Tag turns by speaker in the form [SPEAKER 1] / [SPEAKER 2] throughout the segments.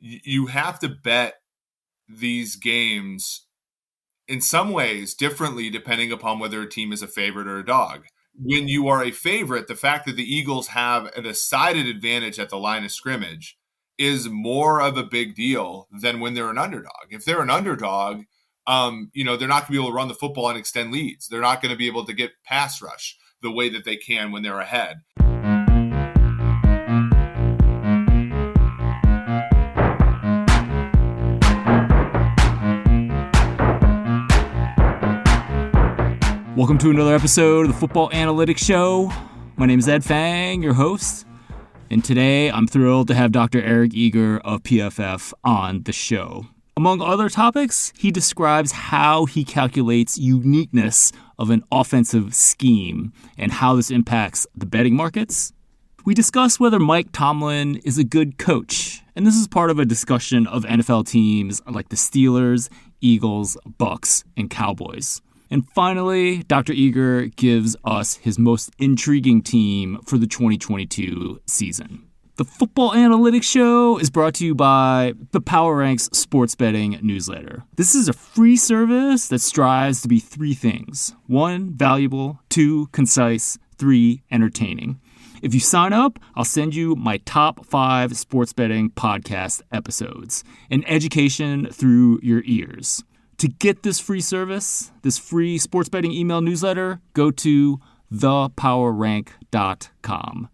[SPEAKER 1] you have to bet these games in some ways differently depending upon whether a team is a favorite or a dog. When you are a favorite, the fact that the Eagles have a decided advantage at the line of scrimmage is more of a big deal than when they're an underdog. If they're an underdog, they're not going to be able to run the football and extend leads. They're not going to be able to get pass rush the way that they can when they're ahead.
[SPEAKER 2] Welcome to another episode of the Football Analytics Show. My name is Ed Fang, your host, and today I'm thrilled to have Dr. Eric Eager of PFF on the show. Among other topics, he describes how he calculates uniqueness of an offensive scheme and how this impacts the betting markets. We discuss whether Mike Tomlin is a good coach, and this is part of a discussion of NFL teams like the Steelers, Eagles, Bucs, and Cowboys. And finally, Dr. Eager gives us his most intriguing team for the 2022 season. The Football Analytics Show is brought to you by the Power Ranks Sports Betting Newsletter. This is a free service that strives to be three things. 1, valuable. 2, concise. 3, entertaining. If you sign up, I'll send you my top 5 sports betting podcast episodes, an education through your ears. To get this free service, this free sports betting email newsletter, go to thepowerrank.com.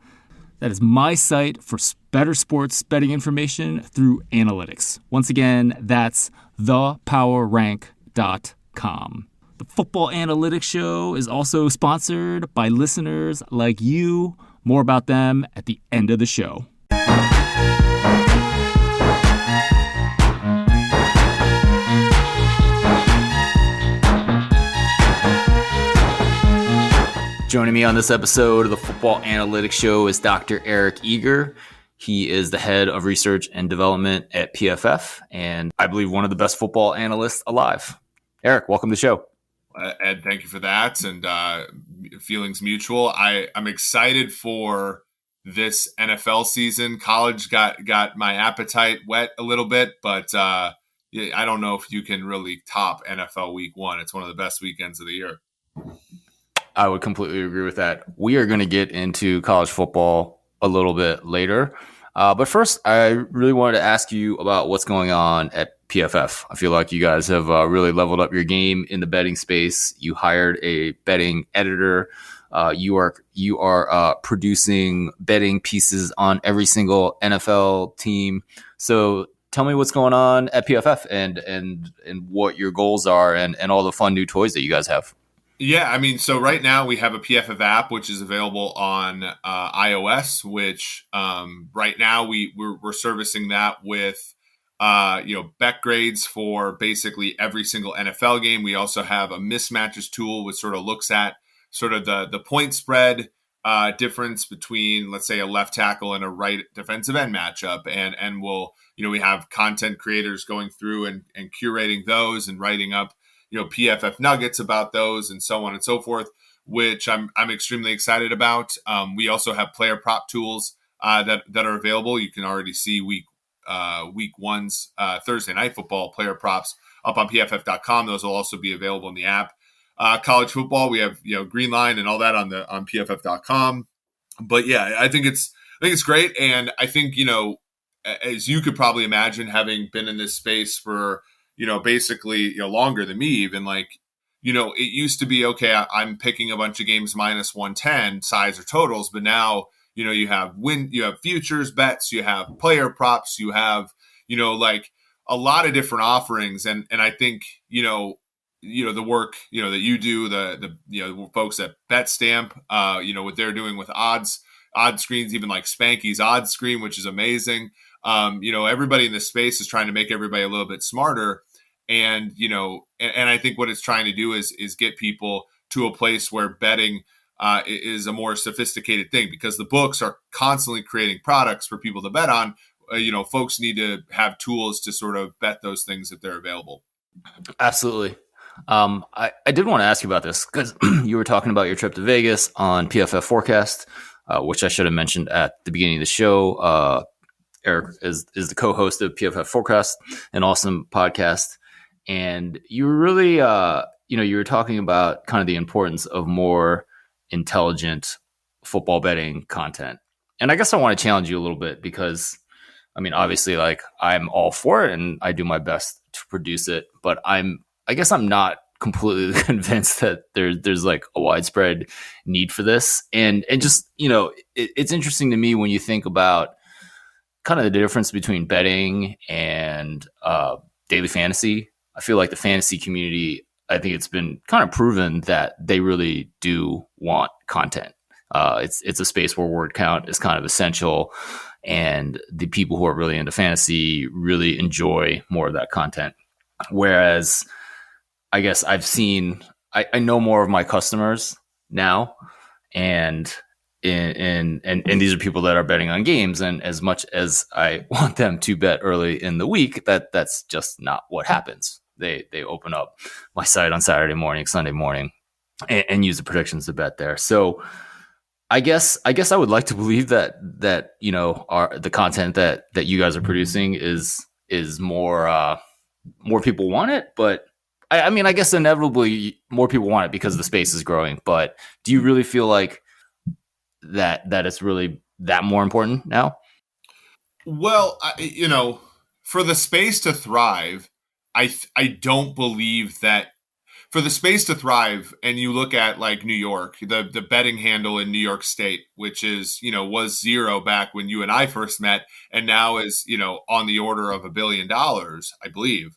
[SPEAKER 2] That is my site for better sports betting information through analytics. Once again, that's thepowerrank.com. The Football Analytics Show is also sponsored by listeners like you. More about them at the end of the show. Joining me on this episode of the Football Analytics Show is Dr. Eric Eager. He is the head of research and development at PFF, and I believe one of the best football analysts alive. Eric, welcome to the show.
[SPEAKER 1] Ed, thank you for that, and feelings mutual. I'm excited for this NFL season. College got my appetite wet a little bit, but I don't know if you can really top NFL Week 1. It's one of the best weekends of the year.
[SPEAKER 2] I would completely agree with that. We are going to get into college football a little bit later. But first, I really wanted to ask you about what's going on at PFF. I feel like you guys have really leveled up your game in the betting space. You hired a betting editor. You are producing betting pieces on every single NFL team. So tell me what's going on at PFF and what your goals are and all the fun new toys that you guys have.
[SPEAKER 1] Yeah, I mean, so right now we have a PFF app, which is available on iOS, which right now we're servicing that with, bet grades for basically every single NFL game. We also have a mismatches tool, which sort of looks at sort of the point spread difference between, let's say, a left tackle and a right defensive end matchup. And we'll, we have content creators going through and curating those and writing up PFF nuggets about those and so on and so forth, which I'm extremely excited about. We also have player prop tools that are available. You can already see week one's Thursday night football player props up on PFF.com. Those will also be available in the app. College football, we have Green Line and all that on PFF.com. But yeah, I think it's great, and I think as you could probably imagine, having been in this space for basically, longer than me even, it used to be, okay, I'm picking a bunch of games minus 110 size or totals, but now, you have futures bets, you have player props, you have, a lot of different offerings. And I think, the work, that you do, the folks at BetStamp, what they're doing with odd screens, even like Spanky's odd screen, which is amazing. Everybody in this space is trying to make everybody a little bit smarter. And, and I think what it's trying to do is get people to a place where betting is a more sophisticated thing, because the books are constantly creating products for people to bet on. Folks need to have tools to sort of bet those things if they're available.
[SPEAKER 2] Absolutely. I did want to ask you about this because you were talking about your trip to Vegas on PFF Forecast, which I should have mentioned at the beginning of the show. Eric is the co-host of PFF Forecast, an awesome podcast. And you were really, you were talking about kind of the importance of more intelligent football betting content. And I guess I want to challenge you a little bit because, I mean, obviously, like I'm all for it and I do my best to produce it, but I guess I'm not completely convinced that there's like a widespread need for this. And just, it's interesting to me when you think about kind of the difference between betting and daily fantasy. I feel like the fantasy community, I think it's been kind of proven that they really do want content. It's a space where word count is kind of essential, and the people who are really into fantasy really enjoy more of that content. Whereas I guess I know more of my customers now, and and these are people that are betting on games, and as much as I want them to bet early in the week, that's just not what happens. They open up my site on Saturday morning, Sunday morning, and use the predictions to bet there. So I guess I would like to believe that the content that you guys are producing is more people want it, but I mean, I guess inevitably more people want it because the space is growing. But do you really feel like that it's really that more important now?
[SPEAKER 1] Well, for the space to thrive, I don't believe that for the space to thrive, and you look at like New York, the betting handle in New York State, which is, was zero back when you and I first met, and now is, on the order of $1 billion, I believe.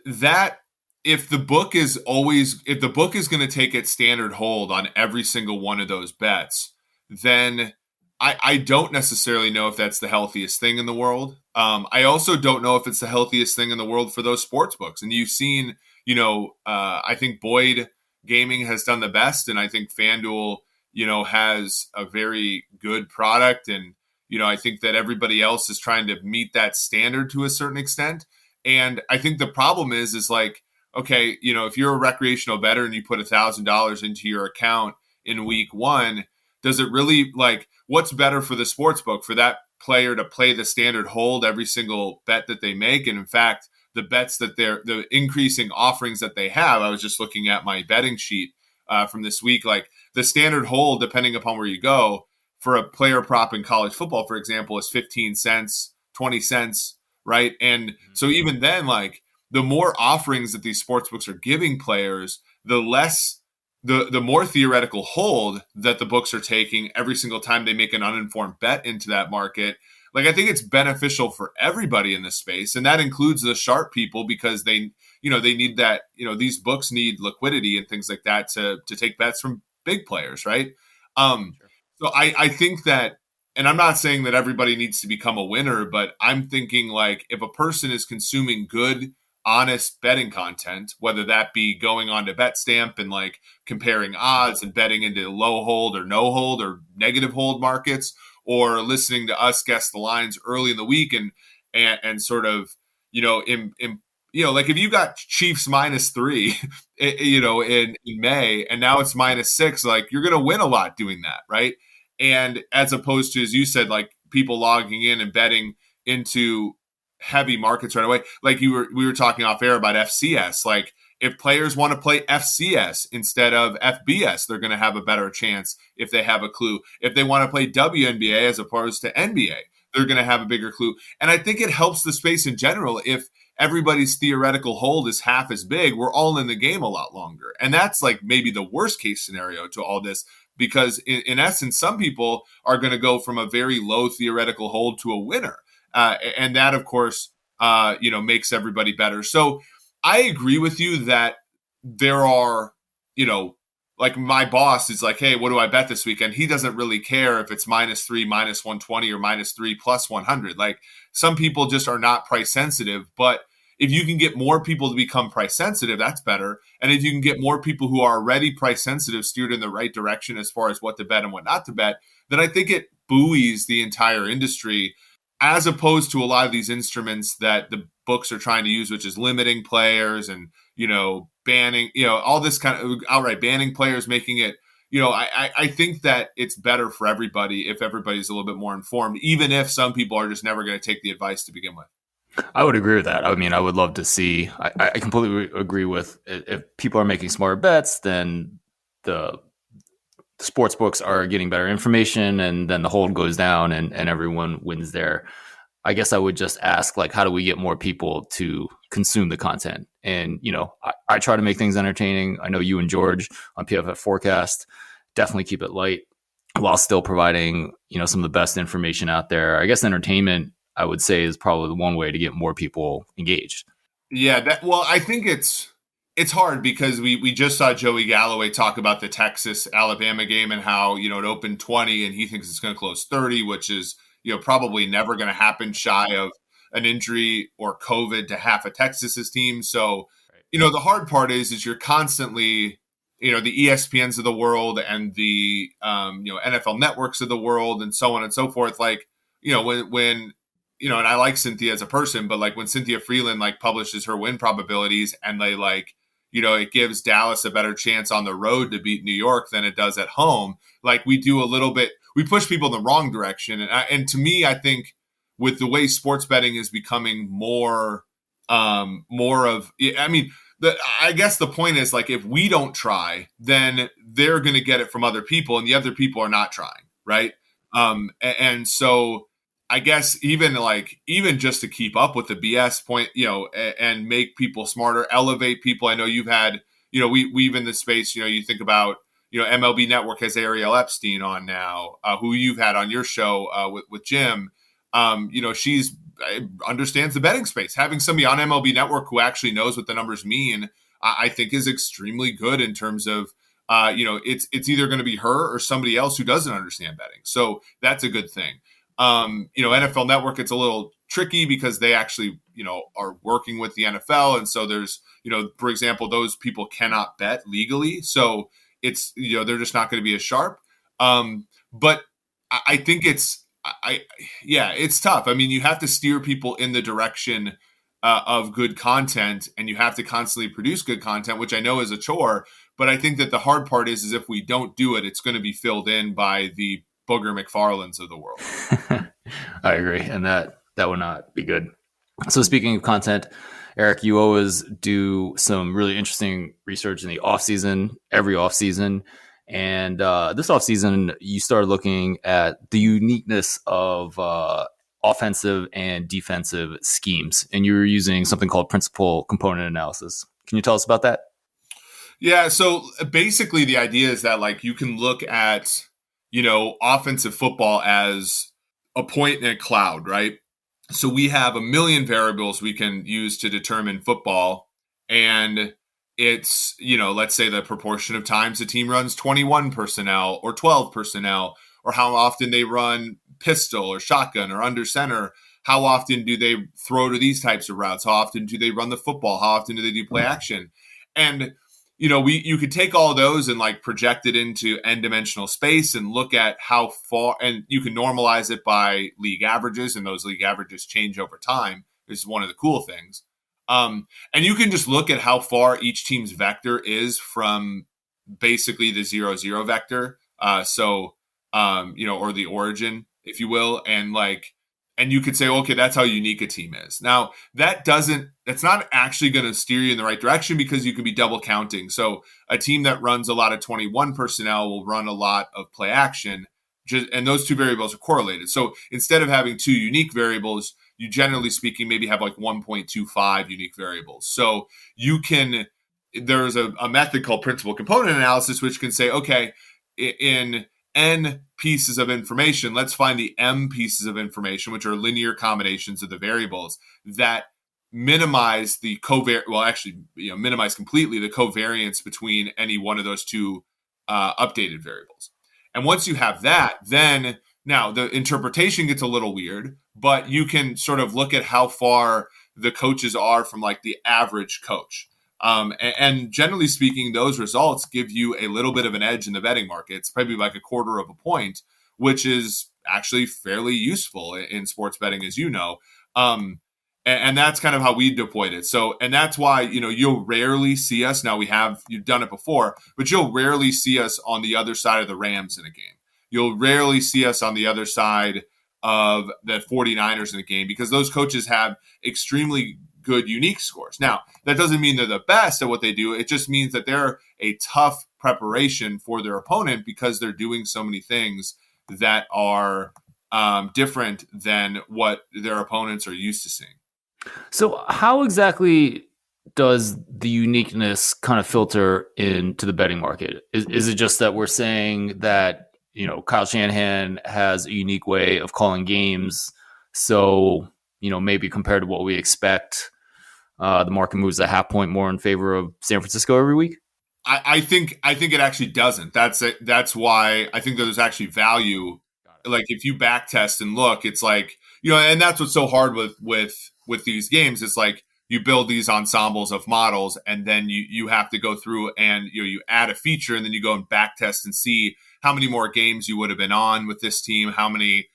[SPEAKER 1] That if the book is going to take its standard hold on every single one of those bets, then I don't necessarily know if that's the healthiest thing in the world. I also don't know if it's the healthiest thing in the world for those sports books. And you've seen, I think Boyd Gaming has done the best, and I think FanDuel, has a very good product. And, I think that everybody else is trying to meet that standard to a certain extent. And I think the problem is like, okay, if you're a recreational bettor and you put $1,000 into your account in week one, does it really, like, what's better for the sports book, for that player to play the standard hold every single bet that they make? And in fact, the bets that the increasing offerings that they have, I was just looking at my betting sheet from this week, like the standard hold, depending upon where you go, for a player prop in college football, for example, is 15 cents, 20 cents, right? And so even then, like, the more offerings that these sportsbooks are giving players, the less, the more theoretical hold that the books are taking every single time they make an uninformed bet into that market. Like, I think it's beneficial for everybody in this space, and that includes the sharp people, because they need that, these books need liquidity and things like that to take bets from big players, right? So I think that, and I'm not saying that everybody needs to become a winner, but I'm thinking, like, if a person is consuming good, honest betting content, whether that be going on to BetStamp and like comparing odds and betting into low hold or no hold or negative hold markets, or listening to us guess the lines early in the week and sort of, like if you got Chiefs -3, in May, and now it's -6, like, you're going to win a lot doing that, right? And as opposed to, as you said, like people logging in and betting into heavy markets right away. Like we were talking off air about FCS. Like, if players want to play FCS instead of FBS, they're going to have a better chance if they have a clue. If they want to play WNBA as opposed to NBA, they're going to have a bigger clue. And I think it helps the space in general. If everybody's theoretical hold is half as big, we're all in the game a lot longer. And that's like maybe the worst case scenario to all this, because in essence, some people are going to go from a very low theoretical hold to a winner. And that, of course, makes everybody better. So I agree with you that there are, like my boss is like, hey, what do I bet this weekend? He doesn't really care if it's -3, -120, or -3 +100. Like, some people just are not price sensitive. But if you can get more people to become price sensitive, that's better. And if you can get more people who are already price sensitive steered in the right direction as far as what to bet and what not to bet, then I think it buoys the entire industry, as opposed to a lot of these instruments that the books are trying to use, which is limiting players and, banning, all this kind of outright banning players, making it, I think that it's better for everybody if everybody's a little bit more informed, even if some people are just never going to take the advice to begin with.
[SPEAKER 2] I would agree with that. I mean, I would love to see. I completely agree with if people are making smarter bets, then the sports books are getting better information, and then the hold goes down, and everyone wins there. I guess I would just ask, like, how do we get more people to consume the content? And, I try to make things entertaining. I know you and George on PFF Forecast definitely keep it light while still providing, some of the best information out there. I guess entertainment, I would say, is probably the one way to get more people engaged.
[SPEAKER 1] Yeah, I think it's hard because we just saw Joey Galloway talk about the Texas-Alabama game and how, it opened 20 and he thinks it's going to close 30, which is, probably never going to happen shy of an injury or COVID to half of Texas's team. So, the hard part is you're constantly, the ESPNs of the world and the, NFL networks of the world and so on and so forth. Like, when and I like Cynthia as a person, but like when Cynthia Freeland like publishes her win probabilities and they like, it gives Dallas a better chance on the road to beat New York than it does at home. Like we do a little bit, we push people in the wrong direction. And to me, I think with the way sports betting is becoming more of, I guess the point is like, if we don't try, then they're going to get it from other people and the other people are not trying. Right. And so I guess even just to keep up with the BS point, and make people smarter, elevate people. I know you've had, we've in this space, you think about, MLB Network has Ariel Epstein on now, who you've had on your show with Jim. She's understands the betting space. Having somebody on MLB Network who actually knows what the numbers mean, I think is extremely good in terms of, it's either going to be her or somebody else who doesn't understand betting. So that's a good thing. NFL Network, it's a little tricky because they actually, are working with the NFL. And so there's, for example, those people cannot bet legally. So it's, they're just not going to be as sharp. But I think it's tough. I mean, you have to steer people in the direction of good content, and you have to constantly produce good content, which I know is a chore. But I think that the hard part is if we don't do it, it's going to be filled in by the Booger McFarlands of the world.
[SPEAKER 2] I agree. And that would not be good. So speaking of content, Eric, you always do some really interesting research in the every off season. And this off season, you started looking at the uniqueness of offensive and defensive schemes. And you were using something called principal component analysis. Can you tell us about that?
[SPEAKER 1] Yeah. So basically the idea is that like you can look at, offensive football as a point in a cloud, right? So we have a million variables we can use to determine football. And it's, let's say the proportion of times the team runs 21 personnel or 12 personnel, or how often they run pistol or shotgun or under center. How often do they throw to these types of routes? How often do they run the football? How often do they do play action? And you could take all those and like project it into n-dimensional space and look at how far, and you can normalize it by league averages, and those league averages change over time. This is one of the cool things. And you can just look at how far each team's vector is from basically the 0-0 vector. Or the origin, if you will. And you could say, okay, that's how unique a team is. Now, that's not actually going to steer you in the right direction because you can be double counting. So a team that runs a lot of 21 personnel will run a lot of play action, and those two variables are correlated. So instead of having two unique variables, you generally speaking maybe have like 1.25 unique variables. So there's a method called principal component analysis, which can say, okay, in N pieces of information, let's find the M pieces of information, which are linear combinations of the variables that minimize the minimize completely the covariance between any one of those two updated variables. And once you have that, then now the interpretation gets a little weird, but you can sort of look at how far the coaches are from like the average coach. And generally speaking, those results give you a little bit of an edge in the betting market. It's probably like a quarter of a point, which is actually fairly useful in sports betting, as you know. And that's kind of how we deployed it. So, and that's why, you'll rarely see us. Now you've done it before, but you'll rarely see us on the other side of the Rams in a game. You'll rarely see us on the other side of the 49ers in a game because those coaches have extremely good unique scores. Now, that doesn't mean they're the best at what they do. It just means that they're a tough preparation for their opponent because they're doing so many things that are different than what their opponents are used to seeing.
[SPEAKER 2] So how exactly does the uniqueness kind of filter into the betting market? Is it just that we're saying that, Kyle Shanahan has a unique way of calling games? So, maybe compared to what we expect, the market moves a half point more in favor of San Francisco every week?
[SPEAKER 1] I think it actually doesn't. That's why I think there's actually value. Like if you back test and look, it's like, and that's what's so hard with these games. It's like you build these ensembles of models and then you have to go through and you add a feature and then you go and back test and see how many more games you would have been on with this team, how many,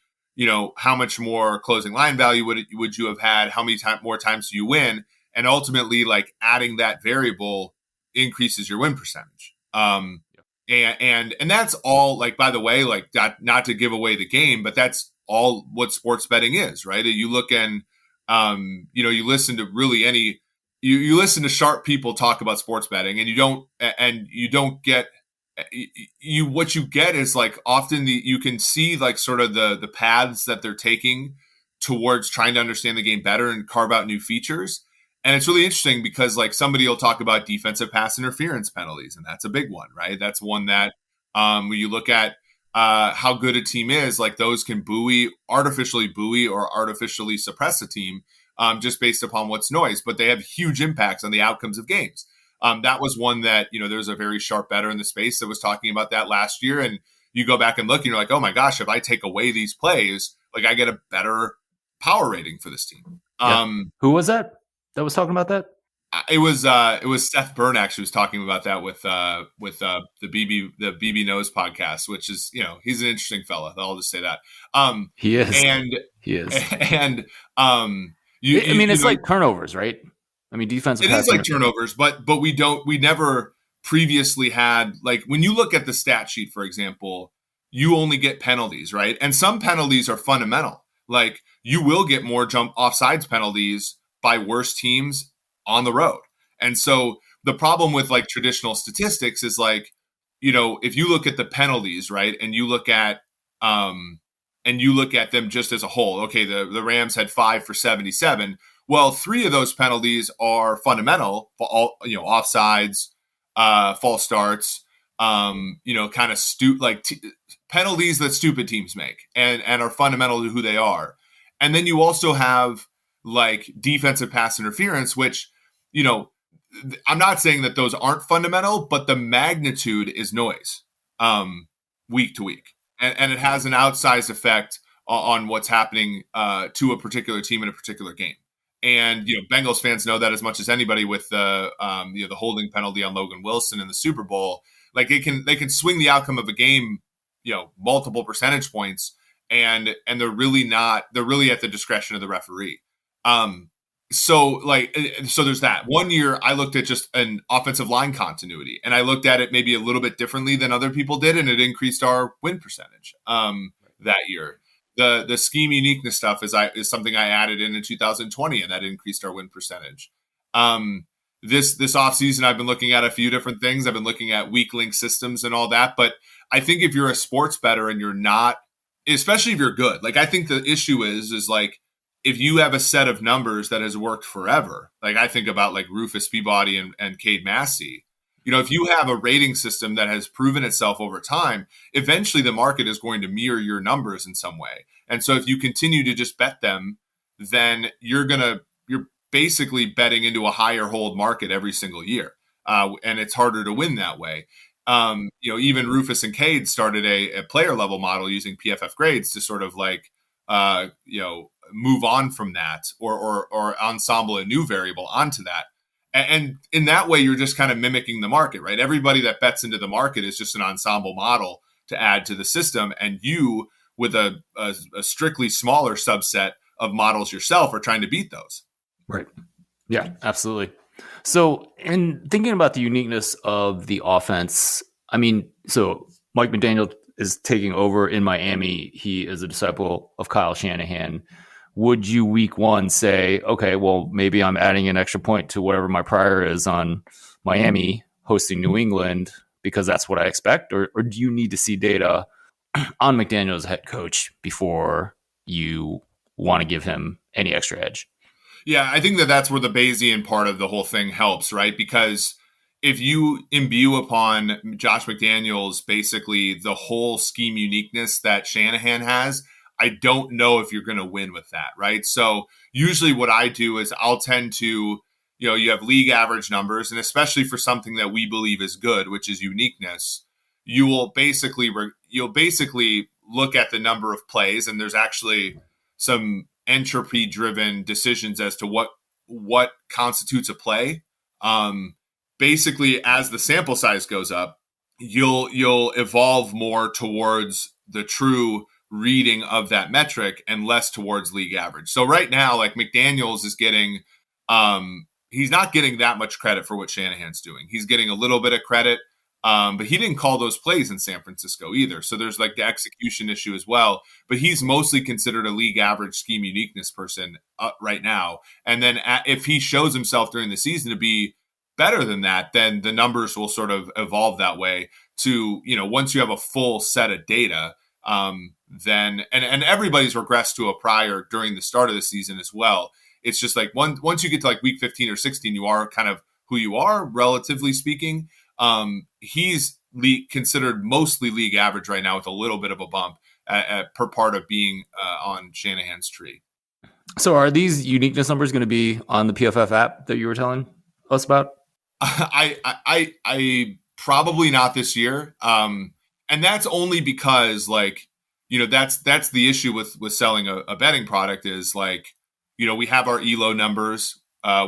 [SPEAKER 1] how much more closing line value would you have had, how many more times do you win, and ultimately like adding that variable increases your win percentage. And that's all, like, by the way, like not to give away the game, but that's all what sports betting is, right? You look and you listen to really you listen to sharp people talk about sports betting, and you don't get what you get is like often you can see like sort of the paths that they're taking towards trying to understand the game better and carve out new features. And it's really interesting because like somebody will talk about defensive pass interference penalties, and that's a big one, right? That's one that when you look at how good a team is, like those can artificially buoy or artificially suppress a team just based upon what's noise, but they have huge impacts on the outcomes of games. That was one that, there's a very sharp bettor in the space that was talking about that last year. And you go back and look and you're like, oh my gosh, if I take away these plays, like I get a better power rating for this team.
[SPEAKER 2] Yeah. Who was that was talking about that?
[SPEAKER 1] It was Seth Byrne actually was talking about that with the BB Knows podcast, which is, he's an interesting fella. I'll just say that.
[SPEAKER 2] He is.
[SPEAKER 1] He is. And
[SPEAKER 2] it's like turnovers, right? I mean, defensive.
[SPEAKER 1] It is like turnovers, but we never previously had, like, when you look at the stat sheet, for example, you only get penalties, right? And some penalties are fundamental. Like you will get more jump offsides penalties by worse teams on the road. And so the problem with like traditional statistics is like, if you look at the penalties, right, and you look at them just as a whole, okay, the Rams had 5 for 77. Well, 3 of those penalties are fundamental, offsides, false starts, kind of penalties that stupid teams make and are fundamental to who they are. And then you also have like defensive pass interference, which, I'm not saying that those aren't fundamental, but the magnitude is noise week to week. And it has an outsized effect on what's happening to a particular team in a particular game. And, Bengals fans know that as much as anybody with the holding penalty on Logan Wilson in the Super Bowl. Like they can swing the outcome of a game, multiple percentage points, and they're really at the discretion of the referee. So there's that. One year I looked at just an offensive line continuity, and I looked at it maybe a little bit differently than other people did, and it increased our win percentage that year. The scheme uniqueness stuff is something I added in 2020, and that increased our win percentage. This offseason, I've been looking at a few different things. I've been looking at weak link systems and all that. But I think if you're a sports bettor and you're not, especially if you're good, like I think the issue is like if you have a set of numbers that has worked forever, like I think about like Rufus Peabody and Cade Massey. If you have a rating system that has proven itself over time, eventually the market is going to mirror your numbers in some way. And so if you continue to just bet them, then you're basically betting into a higher hold market every single year. And it's harder to win that way. Even Rufus and Cade started a player level model using PFF grades to sort of like, move on from that or ensemble a new variable onto that. And in that way, you're just kind of mimicking the market, right? Everybody that bets into the market is just an ensemble model to add to the system. And you, with a strictly smaller subset of models yourself, are trying to beat those.
[SPEAKER 2] Right. Yeah, absolutely. So, in thinking about the uniqueness of the offense, I mean, so Mike McDaniel is taking over in Miami. He is a disciple of Kyle Shanahan. Would you week one say, okay, well, maybe I'm adding an extra point to whatever my prior is on Miami hosting New England because that's what I expect? Or do you need to see data on McDaniel as head coach before you want to give him any extra edge?
[SPEAKER 1] Yeah, I think that that's where the Bayesian part of the whole thing helps, right? Because if you imbue upon Josh McDaniels basically the whole scheme uniqueness that Shanahan has, I don't know if you're going to win with that, right? So usually what I do is I'll tend to, you have league average numbers, and especially for something that we believe is good, which is uniqueness, you'll basically look at the number of plays, and there's actually some entropy driven decisions as to what constitutes a play. Basically, as the sample size goes up, you'll evolve more towards the true reading of that metric and less towards league average. So right now, like McDaniels is getting, he's not getting that much credit for what Shanahan's doing. He's getting a little bit of credit, but he didn't call those plays in San Francisco either. So there's like the execution issue as well. But he's mostly considered a league average scheme uniqueness person right now. And then if he shows himself during the season to be better than that, then the numbers will sort of evolve that way to, once you have a full set of data, then and everybody's regressed to a prior during the start of the season as well. It's just like once you get to like week 15 or 16, you are kind of who you are, relatively speaking. He's considered mostly league average right now with a little bit of a bump per part of being on Shanahan's tree.
[SPEAKER 2] So are these uniqueness numbers going to be on the PFF app that you were telling us about?
[SPEAKER 1] I probably not this year. And that's only because that's the issue with selling a betting product is we have our ELO numbers.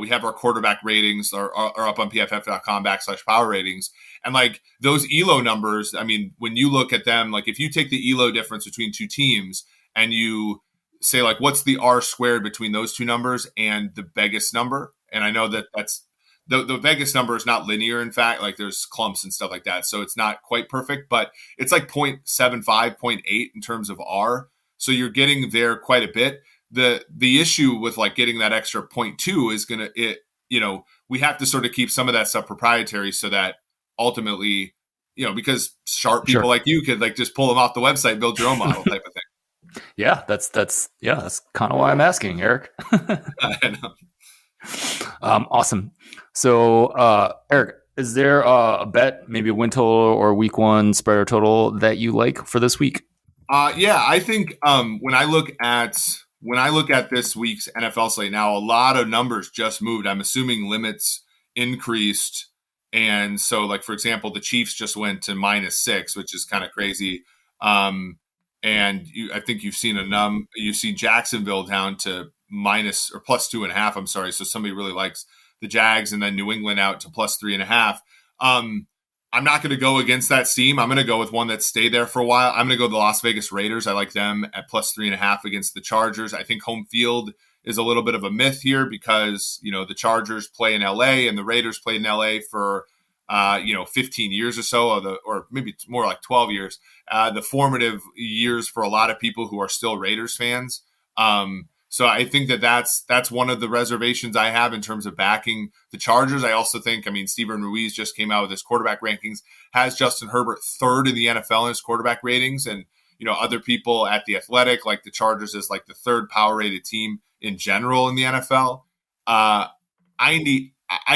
[SPEAKER 1] We have our quarterback ratings are up on pff.com/power ratings. And those ELO numbers, I mean, when you look at them, if you take the ELO difference between two teams and you say what's the R squared between those two numbers and the Vegas number. And I know that's the Vegas number is not linear. In fact, there's clumps and stuff like that. So it's not quite perfect, but it's 0.75, 0.8 in terms of R. So you're getting there quite a bit. The issue with getting that extra 0.2 is we have to sort of keep some of that stuff proprietary so that ultimately, because sharp people like you could just pull them off the website, build your own model type of thing.
[SPEAKER 2] Yeah, that's kind of why I'm asking, Eric.
[SPEAKER 1] I know.
[SPEAKER 2] Awesome. So, Eric, is there a bet, maybe a win total or week one spread or total that you like for this week?
[SPEAKER 1] Yeah, I think when I look at this week's NFL slate now, a lot of numbers just moved. I'm assuming limits increased. And so, for example, the Chiefs just went to -6, which is kind of crazy. And I think you've seen you see Jacksonville down to +2.5. I'm sorry. So somebody really likes the Jags, and then New England out to +3.5. I'm not going to go against that steam. I'm going to go with one that stayed there for a while. I'm going to go the Las Vegas Raiders. I like them at +3.5 against the Chargers. I think home field is a little bit of a myth here because, the Chargers play in LA and the Raiders played in LA for, 15 years or so, or maybe it's more like 12 years, the formative years for a lot of people who are still Raiders fans. So I think that's one of the reservations I have in terms of backing the Chargers. I also think, Steven Ruiz just came out with his quarterback rankings, has Justin Herbert third in the NFL in his quarterback ratings. And, other people at The Athletic, the Chargers is the third power rated team in general in the NFL. I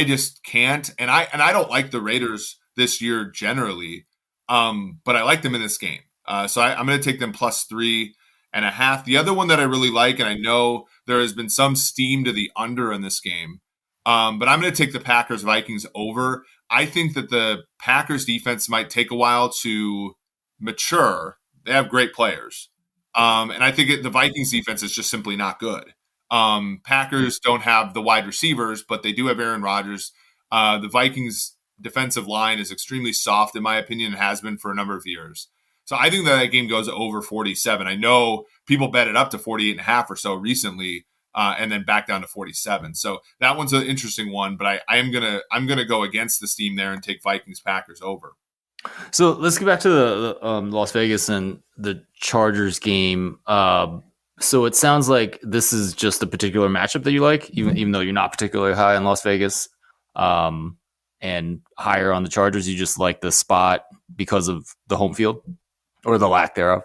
[SPEAKER 1] just can't. And I don't like the Raiders this year generally. But I like them in this game. So I'm going to take them +3.5. The other one that I really like, and I know there has been some steam to the under in this game, but I'm going to take the Packers-Vikings over. I think that the Packers defense might take a while to mature. They have great players. And I think the Vikings defense is just simply not good. Packers don't have the wide receivers, but they do have Aaron Rodgers. The Vikings defensive line is extremely soft, in my opinion, and has been for a number of years. So I think that game goes over 47. I know people bet it up to 48.5 or so recently. and then back down to 47. So that one's an interesting one, but I'm gonna go against the steam there and take Vikings Packers over.
[SPEAKER 2] So let's get back to the Las Vegas and the Chargers game. So it sounds like this is just a particular matchup that you like, even though you're not particularly high in Las Vegas, and higher on the Chargers. You just like the spot because of the home field or the lack thereof.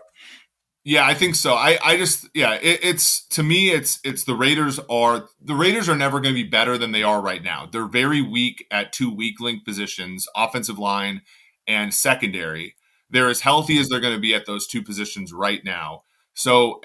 [SPEAKER 1] Yeah, I think so. It's to me, it's the Raiders are never going to be better than they are right now. They're very weak at two weak link positions, offensive line and secondary. They're as healthy as they're going to be at those two positions right now. So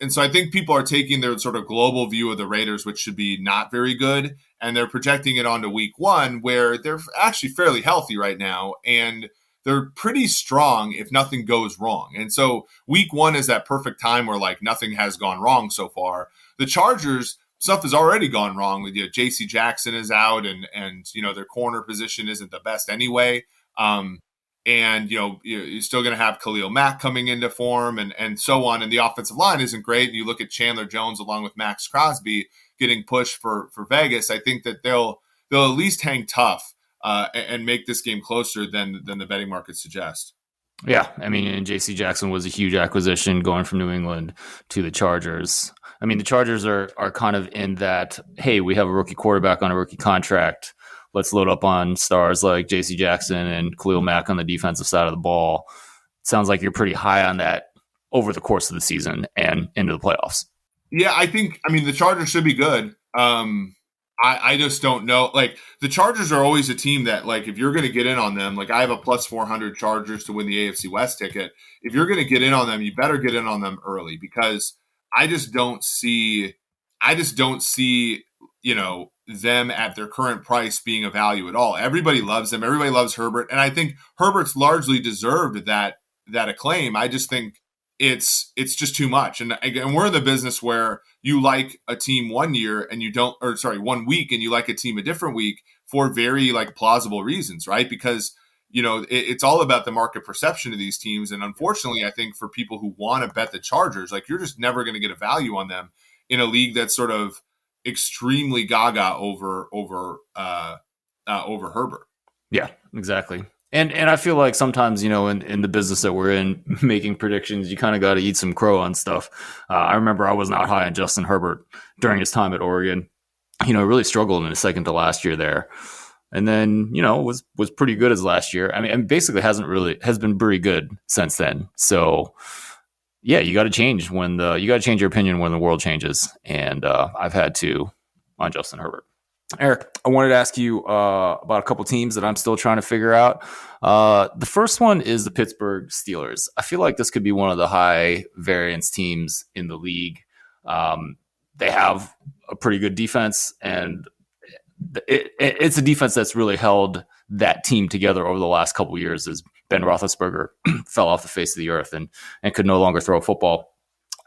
[SPEAKER 1] so I think people are taking their sort of global view of the Raiders, which should be not very good, and they're projecting it onto week one, where they're actually fairly healthy right now, and they're pretty strong if nothing goes wrong. And so week one is that perfect time where like nothing has gone wrong so far. The Chargers, stuff has already gone wrong with JC Jackson is out and their corner position isn't the best anyway. And you're still going to have Khalil Mack coming into form and so on. And the offensive line isn't great. And you look at Chandler Jones along with Max Crosby getting pushed for Vegas. I think that they'll at least hang tough and make this game closer than the betting market suggests.
[SPEAKER 2] Yeah, I mean, and J.C. Jackson was a huge acquisition going from New England to the Chargers. I mean, the Chargers are kind of in that, hey, we have a rookie quarterback on a rookie contract. Let's load up on stars like J.C. Jackson and Khalil Mack on the defensive side of the ball. Sounds like you're pretty high on that over the course of the season and into the playoffs.
[SPEAKER 1] Yeah, the Chargers should be good. I just don't know. Like, the Chargers are always a team that, like, if you're going to get in on them, like, I have a plus 400 Chargers to win the AFC West ticket. If you're going to get in on them, you better get in on them early, because I just don't see, them at their current price being a value at all. Everybody loves them. Everybody loves Herbert. And I think Herbert's largely deserved that acclaim. I just think it's just too much. And we're in the business where you like a team 1 year and 1 week, and you like a team a different week for very like plausible reasons, right? Because, it's all about the market perception of these teams. And unfortunately, I think for people who want to bet the Chargers, like, you're just never going to get a value on them in a league that's sort of extremely gaga over Herbert.
[SPEAKER 2] Yeah, exactly. And I feel like sometimes, in the business that we're in, making predictions, you kind of got to eat some crow on stuff. I remember I was not high on Justin Herbert during his time at Oregon. Really struggled in his second to last year there. And then, was pretty good his last year. I mean, basically has been pretty good since then. So yeah, you got to change your opinion when the world changes. And I've had to on Justin Herbert. Eric, I wanted to ask you about a couple teams that I'm still trying to figure out. The first one is the Pittsburgh Steelers. I feel like this could be one of the high variance teams in the league. They have a pretty good defense, and it's a defense that's really held that team together over the last couple of years as Ben Roethlisberger fell off the face of the earth and could no longer throw a football.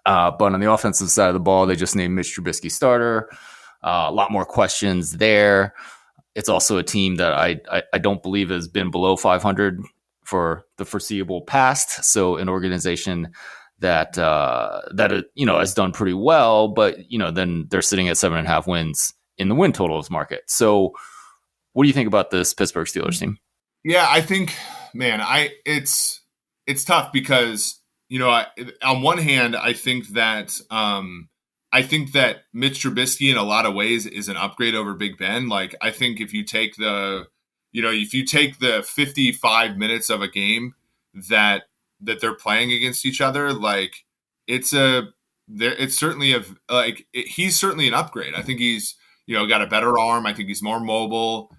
[SPEAKER 2] But on the offensive side of the ball, they just named Mitch Trubisky starter. A lot more questions there. It's also a team that I don't believe has been below 500 for the foreseeable past. So an organization that has done pretty well, but then they're sitting at 7.5 wins in the win totals market. So what do you think about this Pittsburgh Steelers team?
[SPEAKER 1] Yeah, I think, man, it's tough because on one hand, I think that Mitch Trubisky in a lot of ways is an upgrade over Big Ben. Like, I think if you take the 55 minutes of a game that they're playing against each other, like he's certainly an upgrade. I think he's, got a better arm. I think he's more mobile.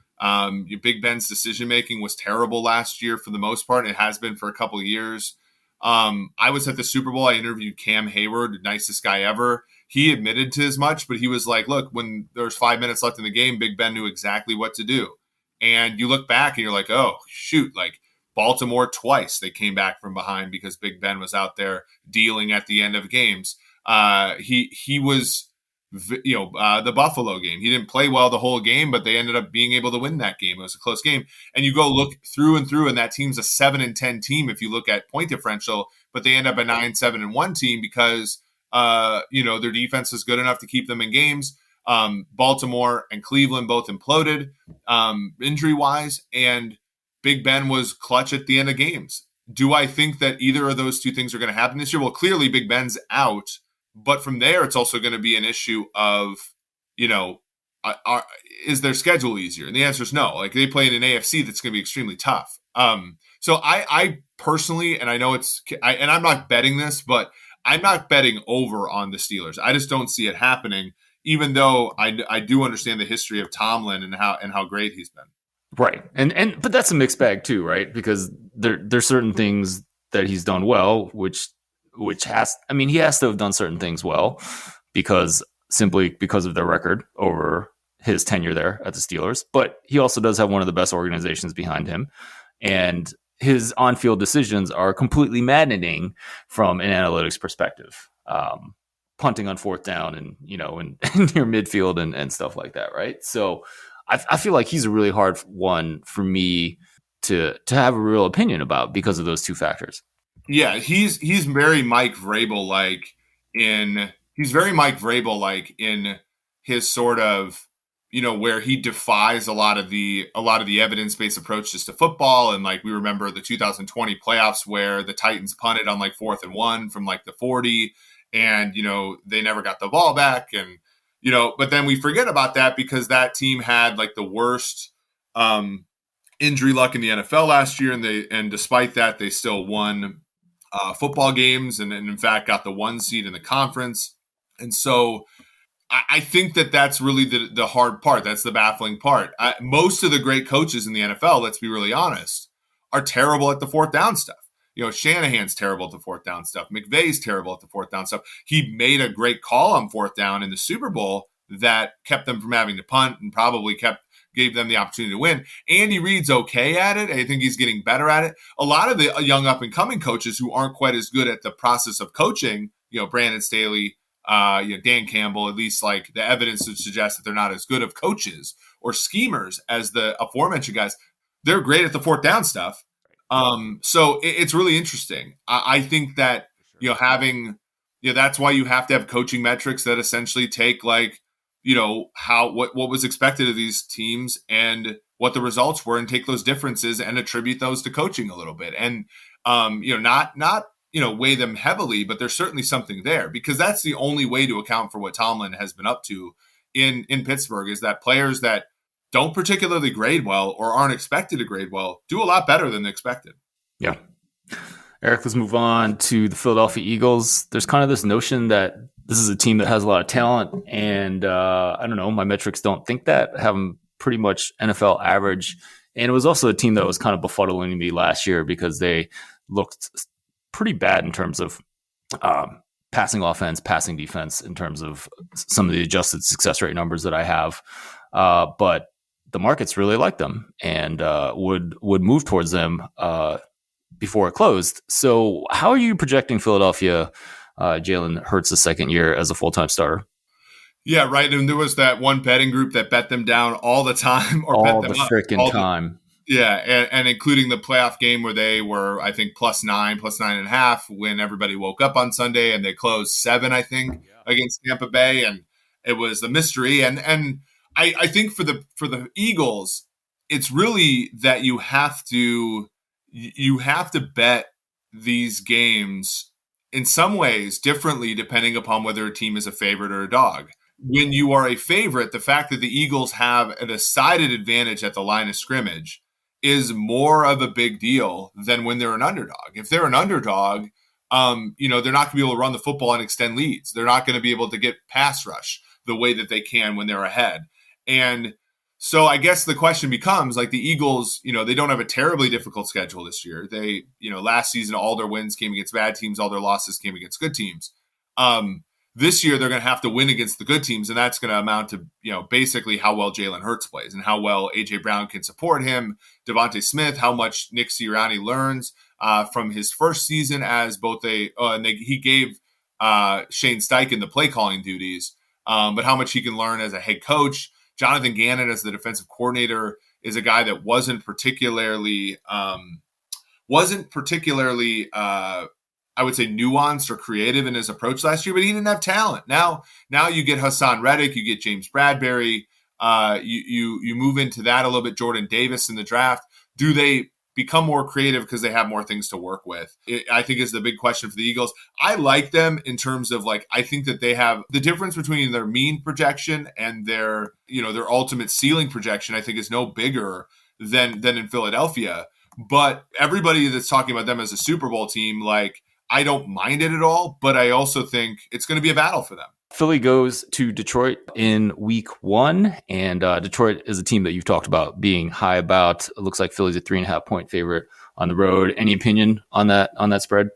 [SPEAKER 1] Big Ben's decision making was terrible last year for the most part. It has been for a couple of years. I was at the Super Bowl. I interviewed Cam Hayward, nicest guy ever. He admitted to as much, but he was like, look, when there was 5 minutes left in the game, Big Ben knew exactly what to do. And you look back and you're like, oh, shoot, like Baltimore twice they came back from behind because Big Ben was out there dealing at the end of games. He was, the Buffalo game. He didn't play well the whole game, but they ended up being able to win that game. It was a close game. And you go look through and through, and that team's a 7-10 team if you look at point differential, but they end up a 9-7-1 team because their defense is good enough to keep them in games. Baltimore and Cleveland both imploded injury-wise, and Big Ben was clutch at the end of games. Do I think that either of those two things are going to happen this year? Well, clearly Big Ben's out, but from there, it's also going to be an issue of, is their schedule easier? And the answer is no. Like, they play in an AFC that's going to be extremely tough. So I personally, and I know and I'm not betting this, but I'm not betting over on the Steelers. I just don't see it happening, even though I do understand the history of Tomlin and how great he's been.
[SPEAKER 2] Right. But that's a mixed bag too, right? Because there's certain things that he's done well, which he has to have done certain things well because of their record over his tenure there at the Steelers. But he also does have one of the best organizations behind him. And his on-field decisions are completely maddening from an analytics perspective. Punting on fourth down and, in near midfield and stuff like that, right? So I feel like he's a really hard one for me to have a real opinion about because of those two factors.
[SPEAKER 1] Yeah, he's very Mike Vrabel like in his sort of, where he defies a lot of the evidence-based approaches to football. And like, we remember the 2020 playoffs where the Titans punted on like 4th and 1 from like the 40, and they never got the ball back. And but then we forget about that because that team had like the worst injury luck in the NFL last year, and despite that, they still won football games and in fact got the 1 seed in the conference. And so I think that's really the hard part. That's the baffling part. Most of the great coaches in the NFL, let's be really honest, are terrible at the fourth down stuff. Shanahan's terrible at the fourth down stuff. McVay's terrible at the fourth down stuff. He made a great call on fourth down in the Super Bowl that kept them from having to punt and probably gave them the opportunity to win. Andy Reid's okay at it. I think he's getting better at it. A lot of the young up-and-coming coaches who aren't quite as good at the process of coaching, Brandon Staley, Dan Campbell, at least like the evidence would suggest that they're not as good of coaches or schemers as the aforementioned guys. They're great at the fourth down stuff. So it's really interesting. I think that, that's why you have to have coaching metrics that essentially take like, what was expected of these teams and what the results were, and take those differences and attribute those to coaching a little bit. And, not weigh them heavily, but there's certainly something there, because that's the only way to account for what Tomlin has been up to in Pittsburgh, is that players that don't particularly grade well or aren't expected to grade well do a lot better than expected.
[SPEAKER 2] Yeah. Eric, let's move on to the Philadelphia Eagles. There's kind of this notion that this is a team that has a lot of talent, and I don't know, my metrics don't think that. Have them pretty much NFL average. And it was also a team that was kind of befuddling me last year because they looked pretty bad in terms of passing offense, passing defense, in terms of some of the adjusted success rate numbers that I have. But the markets really liked them and would move towards them before it closed. So how are you projecting Philadelphia Jalen Hurts the second year as a full-time starter?
[SPEAKER 1] Yeah, right. And there was that one betting group that bet them down all the time, or
[SPEAKER 2] all
[SPEAKER 1] bet them
[SPEAKER 2] the
[SPEAKER 1] up
[SPEAKER 2] freaking time.
[SPEAKER 1] Yeah, and including the playoff game where they were, I think, +9.5 when everybody woke up on Sunday, and they closed 7, I think, against Tampa Bay, and it was a mystery. And I think for the Eagles, it's really that you have to bet these games in some ways differently depending upon whether a team is a favorite or a dog. When you are a favorite, the fact that the Eagles have a decided advantage at the line of scrimmage is more of a big deal than when they're an underdog. If they're an underdog, they're not going to be able to run the football and extend leads. They're not going to be able to get pass rush the way that they can when they're ahead. And so I guess the question becomes, like, the Eagles, they don't have a terribly difficult schedule this year. They, last season, all their wins came against bad teams. All their losses came against good teams. This year, they're going to have to win against the good teams, and that's going to amount to, basically how well Jalen Hurts plays and how well A.J. Brown can support him, Devontae Smith, how much Nick Sirianni learns from his first season as both he gave Shane Steichen the play calling duties, but how much he can learn as a head coach. Jonathan Gannon as the defensive coordinator is a guy that wasn't particularly I would say, nuanced or creative in his approach last year, but he didn't have talent. Now you get Hassan Reddick, you get James Bradbury, you move into that a little bit. Jordan Davis in the draft. Do they become more creative because they have more things to work with? I think is the big question for the Eagles. I like them in terms of I think that they have the difference between their mean projection and their ultimate ceiling projection. I think is no bigger than in Philadelphia. But everybody that's talking about them as a Super Bowl team, I don't mind it at all, but I also think it's going to be a battle for them.
[SPEAKER 2] Philly goes to Detroit in week 1, and Detroit is a team that you've talked about being high about. It looks like Philly's a 3.5 point favorite on the road. Any opinion on that spread?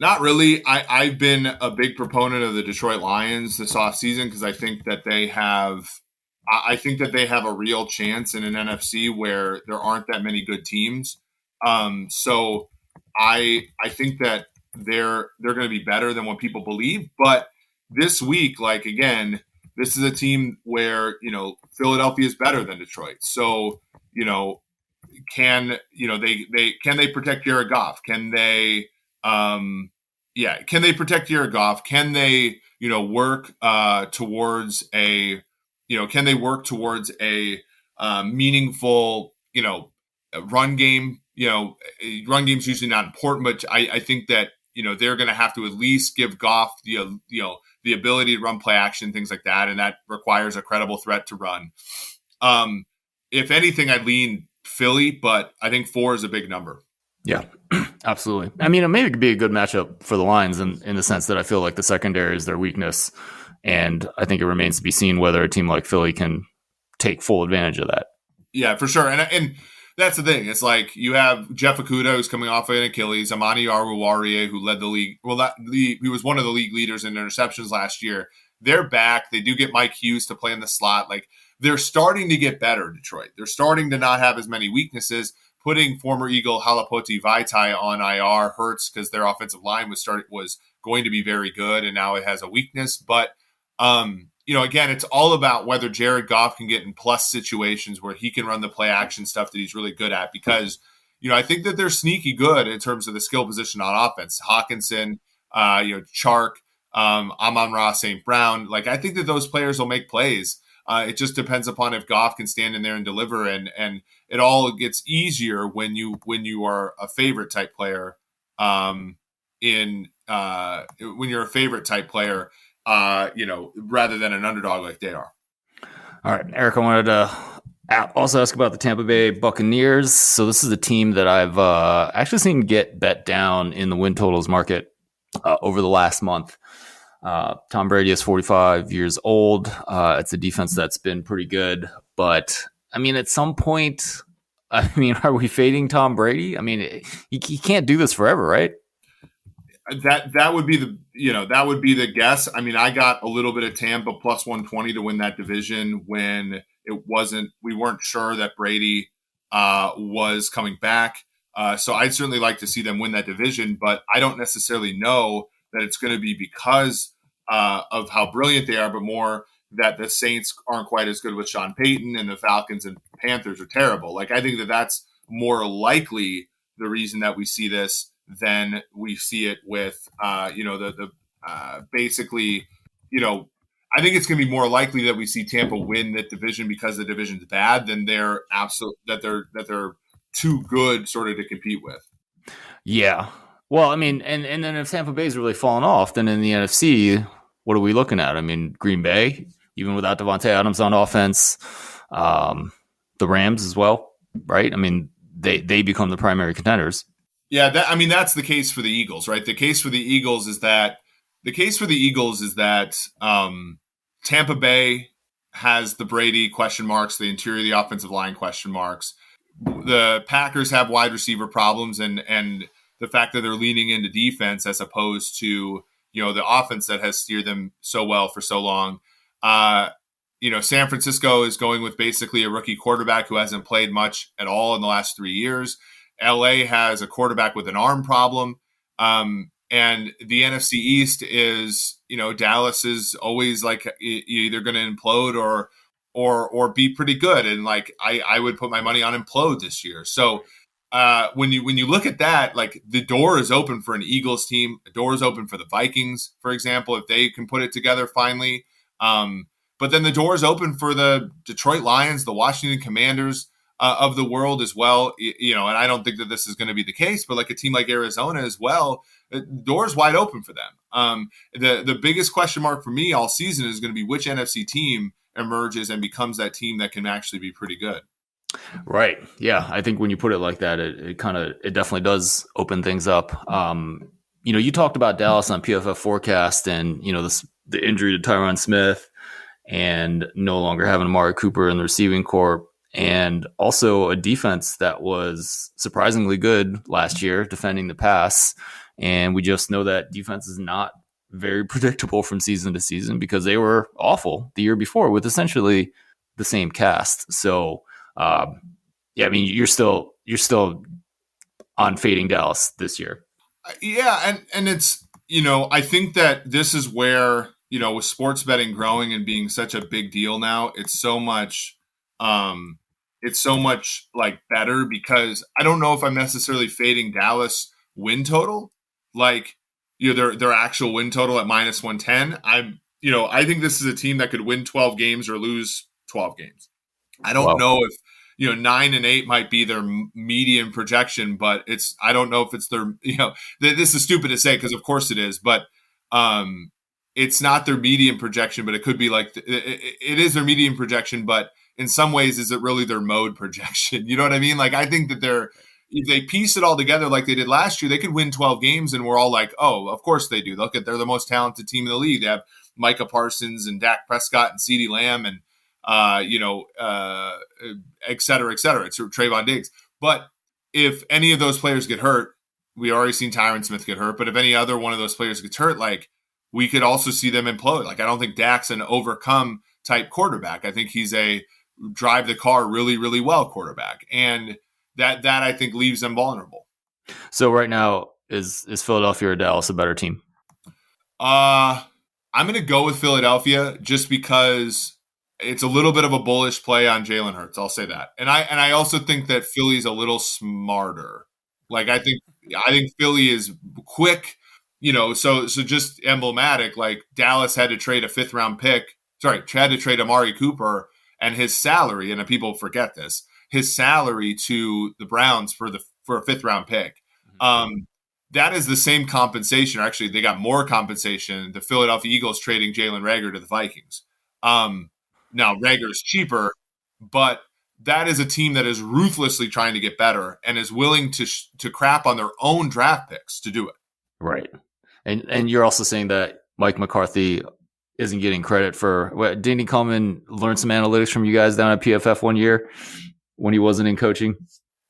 [SPEAKER 1] Not really. I've been a big proponent of the Detroit Lions this offseason because I think that they have a real chance in an NFC where there aren't that many good teams. So I think that they're going to be better than what people believe, but this week, again, this is a team where, Philadelphia is better than Detroit. So, can they protect Jared Goff? Can they protect Jared Goff? Can they, work towards a meaningful, run game? Run game's usually not important, but I think that, they're going to have to at least give Goff the ability to run play action, things like that, and that requires a credible threat to run. If anything, I'd lean Philly, but I think 4 is a big number.
[SPEAKER 2] Yeah, absolutely. I mean, it may be a good matchup for the Lions in the sense that I feel like the secondary is their weakness, and I think it remains to be seen whether a team like Philly can take full advantage of that.
[SPEAKER 1] Yeah, for sure. And that's the thing. It's you have Jeff Okudah, who's coming off of an Achilles, Amani Oruwariye, who led the league. Well, he was one of the league leaders in interceptions last year. They're back. They do get Mike Hughes to play in the slot. They're starting to get better, Detroit. They're starting to not have as many weaknesses. Putting former Eagle Halapoti Vaitai on IR hurts because their offensive line was going to be very good, and now it has a weakness. But again, it's all about whether Jared Goff can get in plus situations where he can run the play action stuff that he's really good at. Because I think that they're sneaky good in terms of the skill position on offense. Hawkinson, Chark, Amon-Ra St. Brown. I think that those players will make plays. It just depends upon if Goff can stand in there and deliver, and it all gets easier when you are a favorite type player. When you're a favorite type player, rather than an underdog like they are.
[SPEAKER 2] All right, Eric, I wanted to also ask about the Tampa Bay Buccaneers. So this is a team that I've actually seen get bet down in the win totals market over the last month. Tom Brady is 45 years old. It's a defense that's been pretty good. But, at some point, are we fading Tom Brady? He can't do this forever, right?
[SPEAKER 1] That would be the guess. I got a little bit of Tampa plus 120 to win that division when we weren't sure that Brady was coming back. So I'd certainly like to see them win that division, but I don't necessarily know that it's going to be because of how brilliant they are, but more that the Saints aren't quite as good with Sean Payton and the Falcons and Panthers are terrible. I think that that's more likely the reason that we see this than we see it with, basically, I think it's going to be more likely that we see Tampa win that division because the division's bad than they're they're too good sort of to compete with.
[SPEAKER 2] Yeah. Well, and then if Tampa Bay's really fallen off, then in the NFC, what are we looking at? Green Bay, even without Devontae Adams on offense, the Rams as well, right? They become the primary contenders.
[SPEAKER 1] Yeah, that's the case for the Eagles, right? The case for the Eagles is that Tampa Bay has the Brady question marks, the interior of the offensive line question marks. The Packers have wide receiver problems, and the fact that they're leaning into defense as opposed to the offense that has steered them so well for so long. San Francisco is going with basically a rookie quarterback who hasn't played much at all in the last 3 years. LA has a quarterback with an arm problem. And the NFC East is, Dallas is always either going to implode or be pretty good. And I would put my money on implode this year. So when you look at that, like the door is open for an Eagles team. The door is open for the Vikings, for example, if they can put it together finally. But then the door is open for the Detroit Lions, the Washington Commanders of the world as well. And I don't think that this is going to be the case, but like a team like Arizona as well, the door is wide open for them. The biggest question mark for me all season is going to be which NFC team emerges and becomes that team that can actually be pretty good.
[SPEAKER 2] Right. Yeah. I think when you put it like that, it definitely does open things up. You talked about Dallas on PFF forecast and, the injury to Tyron Smith and no longer having Amari Cooper in the receiving corps, and also a defense that was surprisingly good last year defending the pass. And we just know that defense is not very predictable from season to season because they were awful the year before with essentially the same cast. So, you're still on fading Dallas this year.
[SPEAKER 1] Yeah, and it's I think that this is where with sports betting growing and being such a big deal now, it's so much like better because I don't know if I'm necessarily fading Dallas win total, like their actual win total at -110. I think this is a team that could win 12 games or lose 12 games. I don't know if 9-8 might be their median projection, but I don't know if it's their, this is stupid to say because of course it is, but it's not their median projection, but it could be like, it is their median projection, but in some ways, is it really their mode projection? You know what I mean? Like, I think that if they piece it all together like they did last year, they could win 12 games and we're all like, oh, of course they do. Look they're the most talented team in the league. They have Micah Parsons and Dak Prescott and CeeDee Lamb and, et cetera, et cetera. It's Trayvon Diggs. But if any of those players get hurt, we already seen Tyron Smith get hurt, but if any other one of those players gets hurt, like we could also see them implode. Like, I don't think Dak's an overcome type quarterback. I think he's a drive the car really, really well quarterback. And that I think leaves them vulnerable.
[SPEAKER 2] So right now, is Philadelphia or Dallas a better team?
[SPEAKER 1] I'm going to go with Philadelphia just because it's a little bit of a bullish play on Jalen Hurts. I'll say that. And I also think that Philly's a little smarter. Like, I think Philly is quick, so just emblematic. Like, Dallas had to trade a 5th round pick. Had to trade Amari Cooper and his salary, and people forget this, his salary to the Browns for a 5th round pick. That is the same compensation. Actually, they got more compensation. The Philadelphia Eagles trading Jalen Reagor to the Vikings. Now, Reagor is cheaper, but that is a team that is ruthlessly trying to get better and is willing to crap on their own draft picks to do it.
[SPEAKER 2] Right. And you're also saying that Mike McCarthy isn't getting credit for didn't he come and learn some analytics from you guys down at PFF one year when he wasn't in coaching?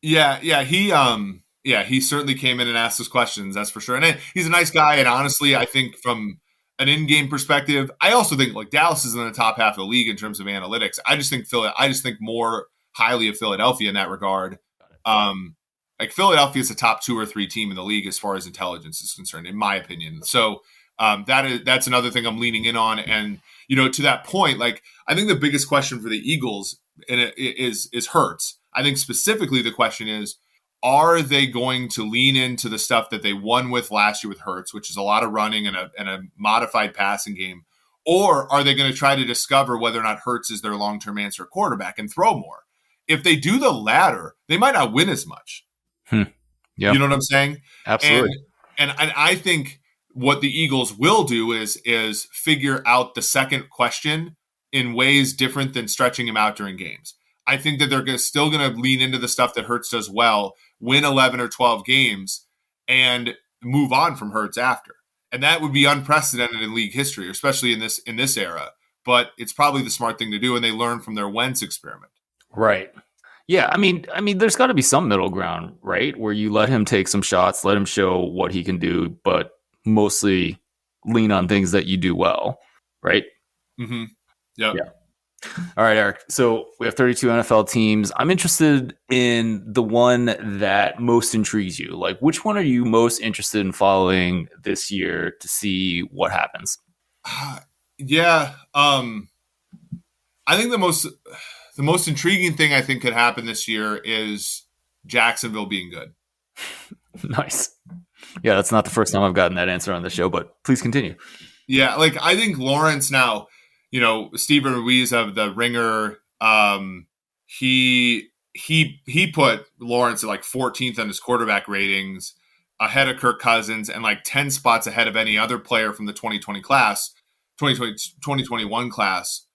[SPEAKER 1] Yeah. He certainly came in and asked us questions, that's for sure. And he's a nice guy. And honestly, I think from an in-game perspective, I also think like Dallas is in the top half of the league in terms of analytics. I just think more highly of Philadelphia in that regard. Like Philadelphia is a top 2 or 3 team in the league as far as intelligence is concerned, in my opinion. So that's another thing I'm leaning in on. And, to that point, like I think the biggest question for the Eagles is Hurts. I think specifically the question is, are they going to lean into the stuff that they won with last year with Hurts, which is a lot of running and a modified passing game? Or are they going to try to discover whether or not Hurts is their long-term answer quarterback and throw more? If they do the latter, they might not win as much.
[SPEAKER 2] Yeah.
[SPEAKER 1] You know what I'm saying?
[SPEAKER 2] Absolutely.
[SPEAKER 1] And I think what the Eagles will do is figure out the second question in ways different than stretching him out during games. I think that they're still going to lean into the stuff that Hurts does well, win 11 or 12 games, and move on from Hurts after. And that would be unprecedented in league history, especially in this era. But it's probably the smart thing to do, and they learn from their Wentz experiment.
[SPEAKER 2] Right. Yeah, I mean, there's got to be some middle ground, right? Where you let him take some shots, let him show what he can do, but mostly lean on things that you do well, right?
[SPEAKER 1] Mm-hmm. Yep.
[SPEAKER 2] Yeah. All right, Eric. So we have 32 NFL teams. I'm interested in the one that most intrigues you. Like, which one are you most interested in following this year to see what happens?
[SPEAKER 1] Yeah. I think the most intriguing thing I think could happen this year is Jacksonville being good.
[SPEAKER 2] Nice. Yeah, that's not the first time I've gotten that answer on the show, but please continue.
[SPEAKER 1] Yeah, like I think Lawrence now, Steven Ruiz of the Ringer, he put Lawrence at like 14th on his quarterback ratings, ahead of Kirk Cousins, and like 10 spots ahead of any other player from the 2021 class.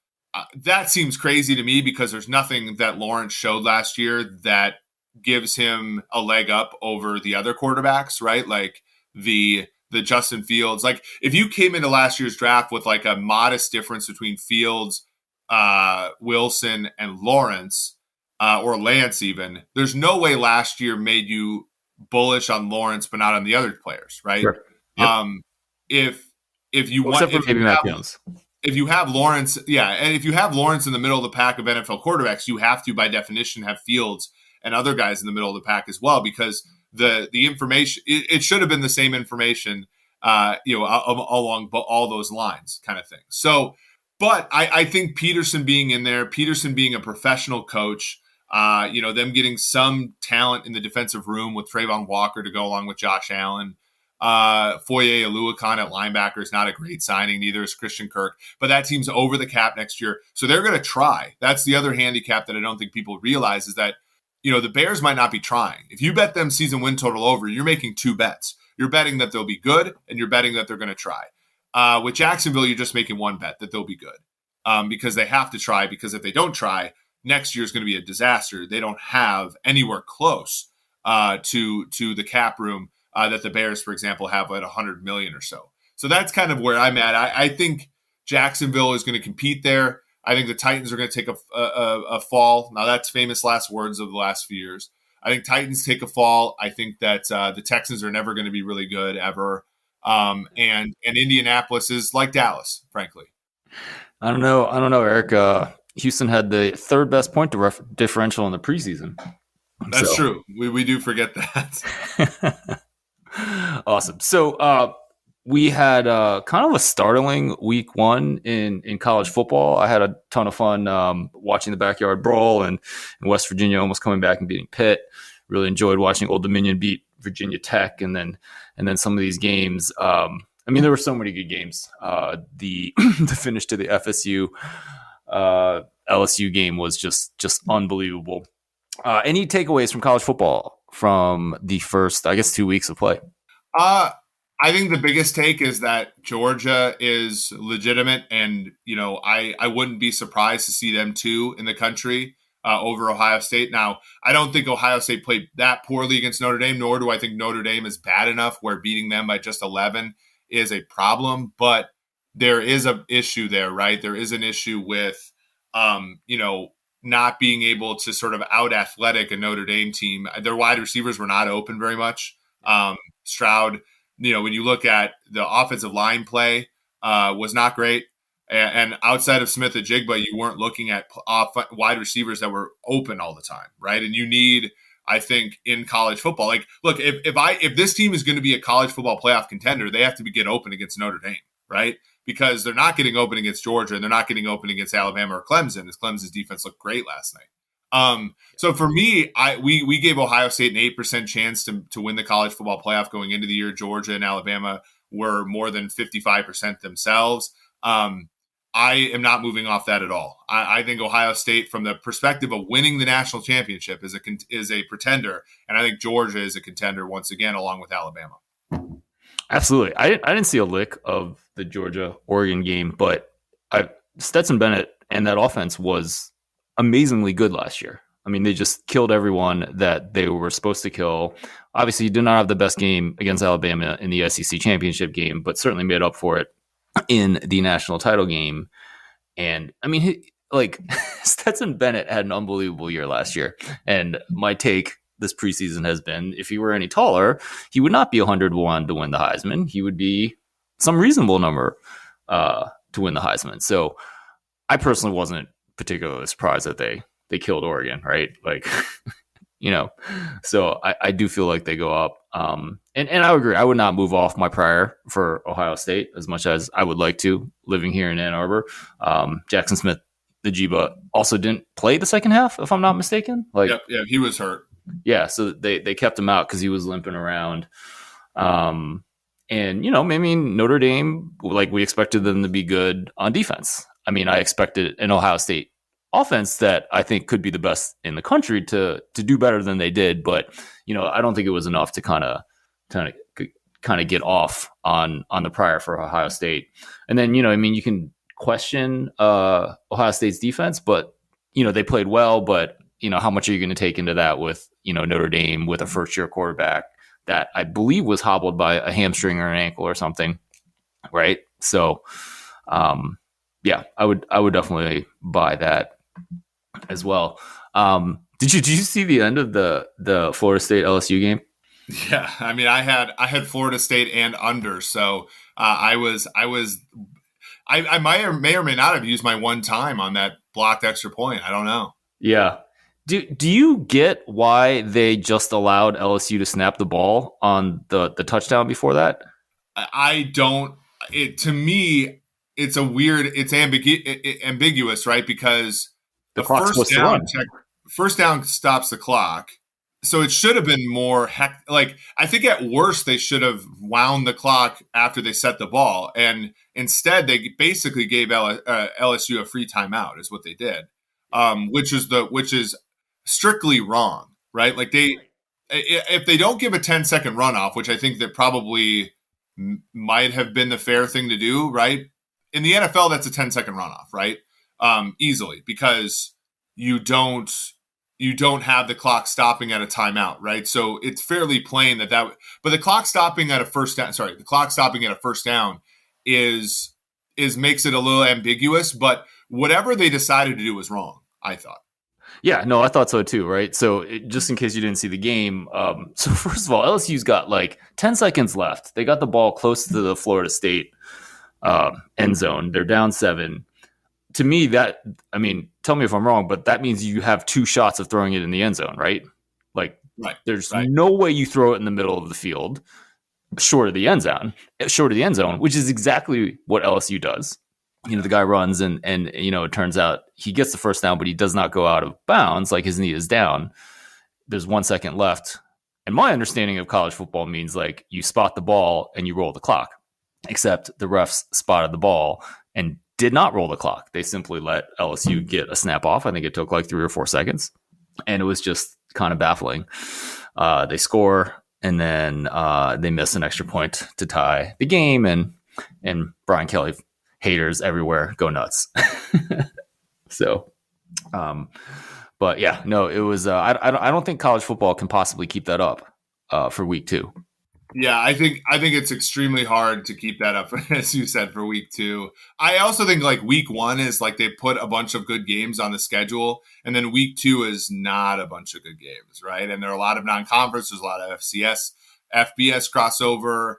[SPEAKER 1] That seems crazy to me because there's nothing that Lawrence showed last year that gives him a leg up over the other quarterbacks, right? Like the Justin Fields. Like if you came into last year's draft with like a modest difference between Fields, Wilson, and Lawrence, or Lance even, there's no way last year made you bullish on Lawrence but not on the other players, right?
[SPEAKER 2] Sure. Yep.
[SPEAKER 1] If you want,
[SPEAKER 2] except for maybe Matt Jones.
[SPEAKER 1] If you have Lawrence, and if you have Lawrence in the middle of the pack of NFL quarterbacks, you have to, by definition, have Fields and other guys in the middle of the pack as well, because the information, it should have been the same information, along all those lines kind of thing. So, but I think Peterson being in there, Peterson being a professional coach, them getting some talent in the defensive room with Trayvon Walker to go along with Josh Allen. Foye Oluokun at linebacker is not a great signing. Neither is Christian Kirk, but that team's over the cap next year. So they're going to try. That's the other handicap that I don't think people realize is that, the Bears might not be trying. If you bet them season win total over, you're making two bets. You're betting that they'll be good and you're betting that they're going to try. With Jacksonville, you're just making one bet that they'll be good, because they have to try, because if they don't try, next year is going to be a disaster. They don't have anywhere close to the cap room that the Bears, for example, have at $100 million or so. So that's kind of where I'm at. I think Jacksonville is going to compete there. I think the Titans are going to take a fall. Now, that's famous last words of the last few years. I think Titans take a fall. I think that the Texans are never going to be really good ever. And Indianapolis is like Dallas, frankly.
[SPEAKER 2] I don't know, Eric. Houston had the third best point differential in the preseason.
[SPEAKER 1] That's true. We do forget that.
[SPEAKER 2] Awesome. So we had kind of a startling week one in college football. I had a ton of fun watching the Backyard Brawl and West Virginia almost coming back and beating Pitt. Really enjoyed watching Old Dominion beat Virginia Tech, and then some of these games. There were so many good games. The finish to the FSU LSU game was just unbelievable. Any takeaways from college football from the first, 2 weeks of play?
[SPEAKER 1] I think the biggest take is that Georgia is legitimate, and I wouldn't be surprised to see them too in the country over Ohio State. Now, I don't think Ohio State played that poorly against Notre Dame, nor do I think Notre Dame is bad enough where beating them by just 11 is a problem. But there is an issue there, right? There is an issue with not being able to sort of out athletic a Notre Dame team. Their wide receivers were not open very much. Stroud, when you look at the offensive line play, was not great. And outside of Smith and Jigba, you weren't looking at wide receivers that were open all the time, right? And you need, I think, in college football, like, look, if this team is going to be a college football playoff contender, they have to get open against Notre Dame, right? Because they're not getting open against Georgia, and they're not getting open against Alabama or Clemson, as Clemson's defense looked great last night. So for me, we gave Ohio State an 8% chance to win the college football playoff going into the year. Georgia and Alabama were more than 55% themselves. I am not moving off that at all. I think Ohio State, from the perspective of winning the national championship, is a pretender, and I think Georgia is a contender once again, along with Alabama.
[SPEAKER 2] Absolutely. I didn't see a lick of the Georgia-Oregon game, but Stetson Bennett and that offense was amazingly good last year. They just killed everyone that they were supposed to kill. Obviously, did not have the best game against Alabama in the SEC championship game, but certainly made up for it in the national title game. And Stetson Bennett had an unbelievable year last year. And my take this preseason has been, if he were any taller, he would not be 101 to win the Heisman. He would be some reasonable number to win the Heisman. So I personally wasn't particularly surprised that they killed Oregon, right? So I do feel like they go up. And I would agree. I would not move off my prior for Ohio State as much as I would like to, living here in Ann Arbor. Jackson Smith, the Jiba, also didn't play the second half, if I'm not mistaken.
[SPEAKER 1] Yeah, he was hurt.
[SPEAKER 2] Yeah, so they kept him out because he was limping around. And, maybe Notre Dame, like we expected them to be good on defense. I mean, I expected an Ohio State offense that I think could be the best in the country to do better than they did. But, I don't think it was enough to kind of get off on the prior for Ohio State. And then, you can question Ohio State's defense, but, they played well. But, how much are you going to take into that with, Notre Dame with a first-year quarterback that I believe was hobbled by a hamstring or an ankle or something, right? So, yeah, I would definitely buy that as well. Did you see the end of the Florida State LSU game?
[SPEAKER 1] Yeah, I mean, I had Florida State and under, so I may or may not have used my one time on that blocked extra point. I don't know.
[SPEAKER 2] Yeah. Do you get why they just allowed LSU to snap the ball on the touchdown before that?
[SPEAKER 1] I don't. To me, it's a weird. It's ambiguous, right? Because
[SPEAKER 2] the
[SPEAKER 1] first down stops the clock, so it should have been more. Like, I think at worst they should have wound the clock after they set the ball, and instead they basically gave LSU a free timeout. Is what they did, which is strictly wrong, right? Like, if they don't give a 10-second runoff, which I think that probably might have been the fair thing to do, right? In the NFL, that's a 10-second runoff, right? Easily, because you don't have the clock stopping at a timeout, right? So it's fairly plain but the clock stopping at a first down, is makes it a little ambiguous, but whatever they decided to do was wrong, I thought.
[SPEAKER 2] Yeah, no, I thought so too, right? So just in case you didn't see the game, so first of all, LSU's got like 10 seconds left. They got the ball close to the Florida State end zone. They're down 7. To me, tell me if I'm wrong, but that means you have 2 shots of throwing it in the end zone, right? Like, there's no way you throw it in the middle of the field short of the end zone, which is exactly what LSU does. The guy runs and it turns out he gets the first down, but he does not go out of bounds. Like, his knee is down. There's 1 second left. And my understanding of college football means, like, you spot the ball and you roll the clock, except the refs spotted the ball and did not roll the clock. They simply let LSU get a snap off. I think it took like 3 or 4 seconds. And it was just kind of baffling. They score and then they miss an extra point to tie the game. And Brian Kelly haters everywhere go nuts. So, but yeah, no, it was. I don't think college football can possibly keep that up for week 2.
[SPEAKER 1] Yeah, I think it's extremely hard to keep that up, as you said, for week 2. I also think like week 1 is like they put a bunch of good games on the schedule, and then week 2 is not a bunch of good games, right? And there are a lot of non-conference, there's a lot of FBS crossover.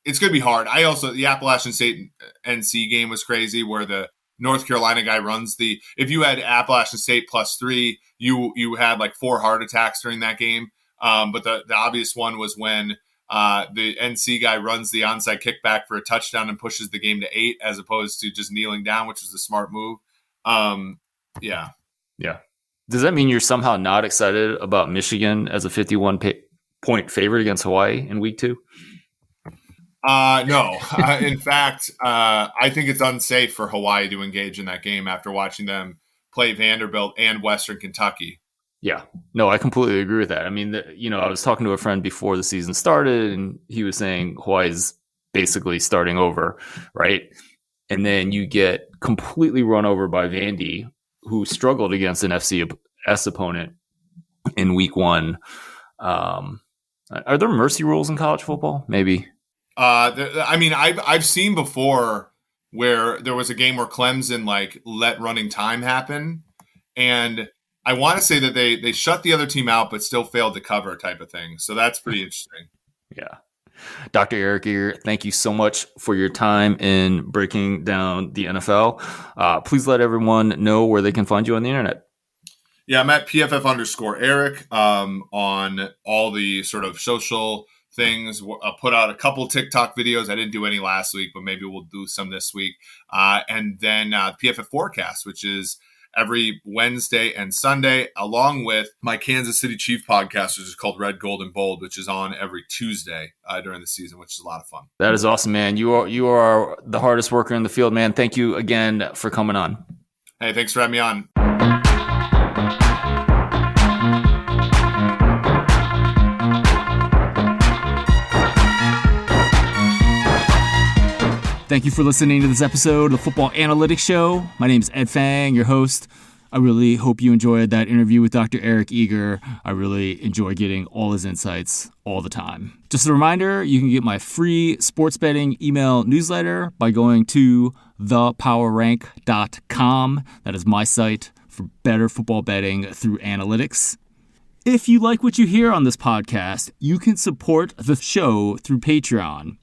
[SPEAKER 1] It's going to be hard. The Appalachian State NC game was crazy, where the North Carolina guy runs if you had Appalachian State +3, you had like 4 heart attacks during that game. But the obvious one was when the NC guy runs the onside kickback for a touchdown and pushes the game to 8, as opposed to just kneeling down, which was a smart move. Yeah.
[SPEAKER 2] Does that mean you're somehow not excited about Michigan as a 51-point favorite against Hawaii in week 2?
[SPEAKER 1] No. In fact, I think it's unsafe for Hawaii to engage in that game after watching them play Vanderbilt and Western Kentucky.
[SPEAKER 2] Yeah, no, I completely agree with that. I mean, I was talking to a friend before the season started, and he was saying Hawaii's basically starting over, right? And then you get completely run over by Vandy, who struggled against an FCS opponent in week 1. Are there mercy rules in college football? Maybe.
[SPEAKER 1] I've seen before where there was a game where Clemson like let running time happen, and I want to say that they shut the other team out but still failed to cover, type of thing. So that's pretty interesting.
[SPEAKER 2] Yeah. Dr. Eric Eager, thank you so much for your time in breaking down the NFL. Please let everyone know where they can find you on the internet.
[SPEAKER 1] Yeah, I'm at PFF_Eric on all the sort of social things. I'll put out a couple TikTok videos. I didn't do any last week, but maybe we'll do some this week. And then PFF Forecast, which is every Wednesday and Sunday, along with my Kansas City Chief podcast, which is called Red, Gold, and Bold, which is on every Tuesday during the season, which is a lot of fun.
[SPEAKER 2] That is awesome, man. You are the hardest worker in the field, man. Thank you again for coming on.
[SPEAKER 1] Hey, thanks for having me on.
[SPEAKER 2] Thank you for listening to this episode of the Football Analytics Show. My name is Ed Fang, your host. I really hope you enjoyed that interview with Dr. Eric Eager. I really enjoy getting all his insights all the time. Just a reminder, you can get my free sports betting email newsletter by going to thepowerrank.com. That is my site for better football betting through analytics. If you like what you hear on this podcast, you can support the show through Patreon.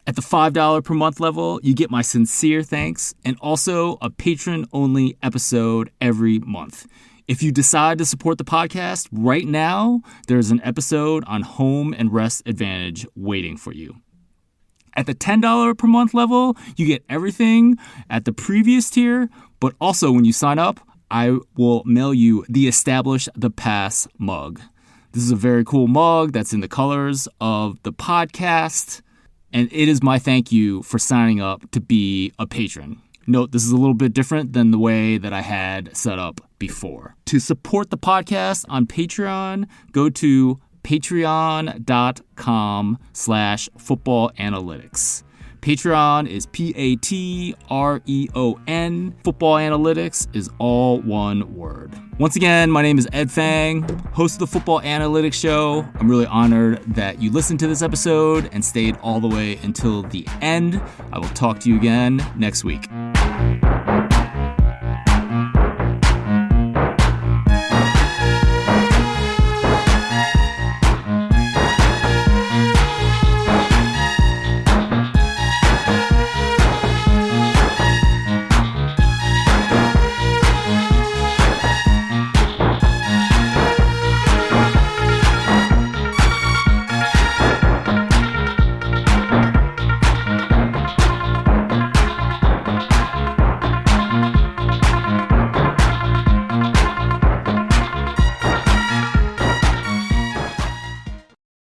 [SPEAKER 2] At the $5 per month level, you get my sincere thanks and also a patron-only episode every month. If you decide to support the podcast right now, there's an episode on home and rest advantage waiting for you. At the $10 per month level, you get everything at the previous tier, but also when you sign up, I will mail you the Establish the Pass mug. This is a very cool mug that's in the colors of the podcast. And it is my thank you for signing up to be a patron. Note, this is a little bit different than the way that I had set up before. To support the podcast on Patreon, go to patreon.com/footballanalytics. Patreon is Patreon. Football Analytics is all one word. Once again, my name is Ed Fang, host of the Football Analytics Show. I'm really honored that you listened to this episode and stayed all the way until the end. I will talk to you again next week.